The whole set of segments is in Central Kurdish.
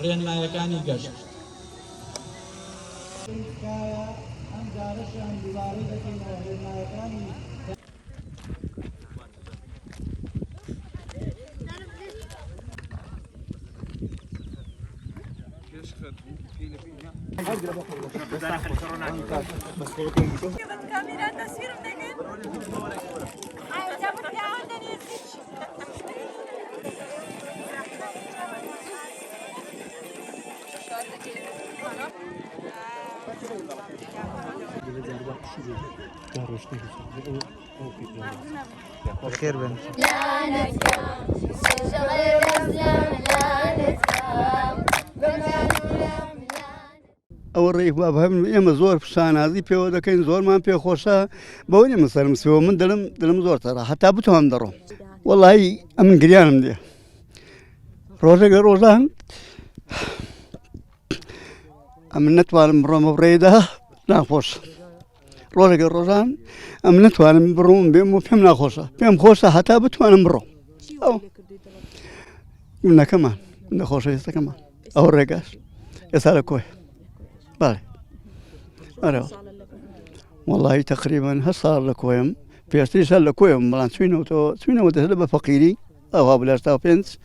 ڕێنمایەکانی گەشت بخير بن لا نسام شجر الأزلام لا نسام ئەوە ڕێک بابهەم ئێمە زۆر شانازی پێوە دەکەین زۆرمان پێخۆشە بەوە نێمە سەرمسیەوە من دڵم زۆر تەڕە هەتا بتوانم دەڕۆم وەڵی ئەمن گریانم دێ ڕۆژێکە ڕۆژان ئەمن نەتوانم بڕۆمە ڕێدا ناخۆش ڕۆژێکە ڕۆژان ئەم نەتوانم بڕۆم بێم و پێم ناخۆشە پێم خۆشە هەتا بتوانم بڕۆم ئەو نەکەمان نەخۆشە هێستەکەمان ئەو ڕێگاش ئێستا لە کۆی بله آره والله تقریبا هالصار لكويم بيشتري سال لكويم بلان سوينو تهلا بفقيري أو بلاش تاو بينس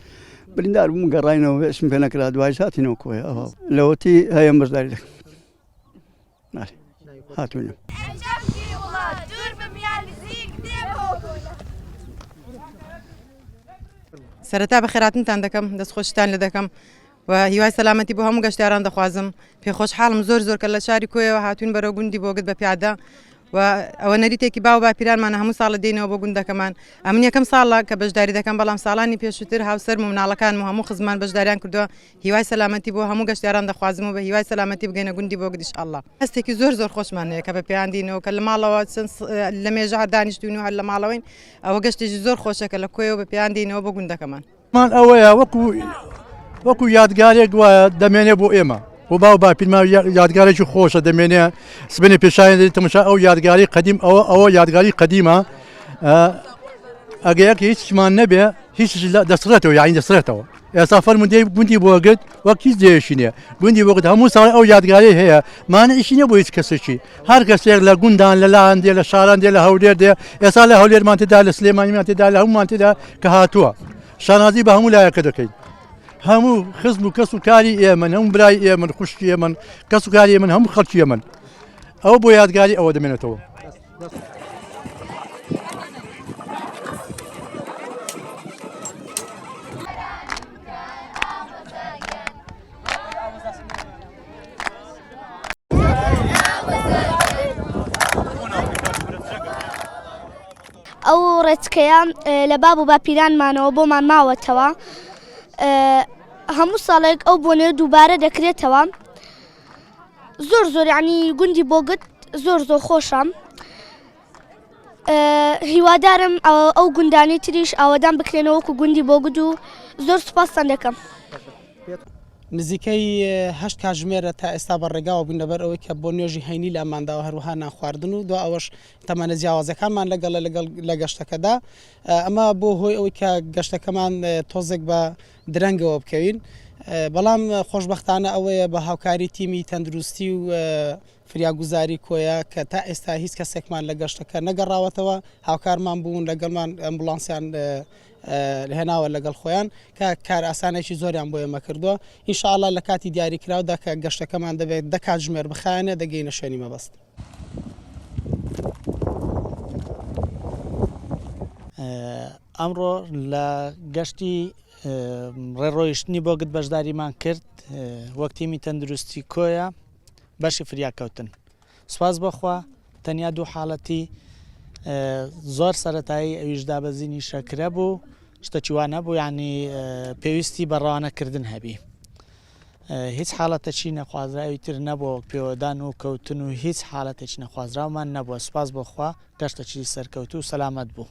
بلندار مقرينو اسم فينا كلا دوايساتي نو كوي أو لو تي هاي مصدر لك ماشي هاتوني سەرەتا بەخێراتنتان دەکەم دەستخۆشتان لە دەکەم و هیوای سەلامەتی بۆ هەموو گەشتیاران دەخوازم پێخۆشحاڵم زۆر کە لە شاری کۆیەوە هاتوون بەرەو گوندی بۆگت بە پیادە و ئەوە نەریتێکی باو باپیرانمانە هەموو ساڵە دێنەوە بۆ گوندەکەمان ئەمن یەکەم ساڵە کە بەشداری دەکەم بەڵام ساڵانی پێشووتر هاوسەر و مناڵەکان و هەموو خزمان بەشداریان کردووە هیوای سەلامەتی بۆ هەموو گەشتیاران دەخوازم و بە هیوای سەلامەتی بگەینە گوندی بۆگت ئینشاءالله هەستێکی زۆر خۆشمانەیە کە بە پێیان دینەوە کە لە ماڵەوە لە مێژە دانیشتوین و هەر لە ماڵەوەین ئەوە گەشتێکی زۆر خۆشە کە لە کۆیەوە بە پێیان دینەوە بۆ گوندەکەمان مان ئەوەیە وەکو یادگارێک وایە دەمێنێ بۆ ئێمە بۆ باو باپیرما یادگارێکی خۆشە دەمێنێ سبنی پێشایان تەماشا ئەو یادگاری قەدیم ئەوە یادگاری قەدیمە ئەگەیەک هیچمان نەبێ هیچ دەسڕێتەوە یاین دەسرێتەوە ئێستا فەرموودەی گوندی بۆگت وەک هیچ دێشینێ گوندی بۆگت هەموو ساڵی ئەو یادگاری هەیە مانعیشی نییە بۆ هیچ کەسێکی هەر کەسێک لە گوندان لە لاان دێ لە شاران دێ لە هەولێر دێ ئێستا لە هەولێرمان تێدا لە سلێمانیمان تێدا لە هەمومان تێدا کە هاتووە شانازی بە هەموو لایەکە دەکەین هەموو خزم و کەس و کاری ئێمن هەموو برای ئێمن خوشکی ئێمن کەس و کاری ئێمن هەموو خەڵکی ئێمن ئەوە بۆ یادگاری ئەوە دەمێنێتەوە ئەو ڕێچکەیان لە باب و باپیرانمانەوە بۆمان ماوەتەوە هەموو ساڵێک ئەو بۆنێ دووبارە دەکرێتەوە زۆر ینی گوندی بۆگت زۆر خۆشە هیوادارم ئەو گوندانی تریش ئاوەدان بکرێنەوە وەکو گوندی بۆگت و زۆر سوپاسان دەکەم نزیکەی 8 کاتژمێرە تا ئێستا بەڕێگاوە بوون لەبەر ئەوەی کە بۆ نوێژی هەینی لە ئەمانداوە هەروەها ناخواردن و دو ئەوەش تەمەنە جیاوازەکانمان لەگەڵ لە گەشتەکەدا ئەمە بۆ هۆی ئەوەی کە گەشتەکەمان تۆزێک بە درەنگەوە بکەوین بەڵام خۆشببختانە ئەوەیە بە هاوکاری تیمی تەندروستی و فریاگوزاری کۆیە کە تا ئێستا هیچ کەسێکمان لە گەشتەکە نەگەڕاوەتەوە هاوکارمان بوون لەگەڵمان ئەمبولانسیان هێناوە لەگەڵ خۆیان کە کار ئاسانێکی زۆریان بۆ ئێمە کردووە ئینشاءالله لە کاتی دیاریکراودا کە گەشتەکەمان دەبێت 10 کاتژمێر بخایەنە دەگەینە شوێنی مەبەست. ئەمڕۆ لە گەشتی ڕێڕۆیشتنی بۆگت بەشداریمان کرد وەک تیمی تەندروستی کۆیە بەشی فریاکەوتن سوپاس بەخوا تەنیا دوو حاڵەتی زۆر سەرەتایی ئەویش دابەزینی شەکرە بوو شتێکی وانە بوو یعنی پێویستی بەڕەوانەکردن هەبی هیچ حاڵەتەکی نەخوازراویتر نەبووە پێوەدان و کەوتن و هیچ حاڵەتێکی نەخوازراومان نەبووە سپاس بۆخوا گەشتێکی سەرکەوتو و سەلامەت بوو.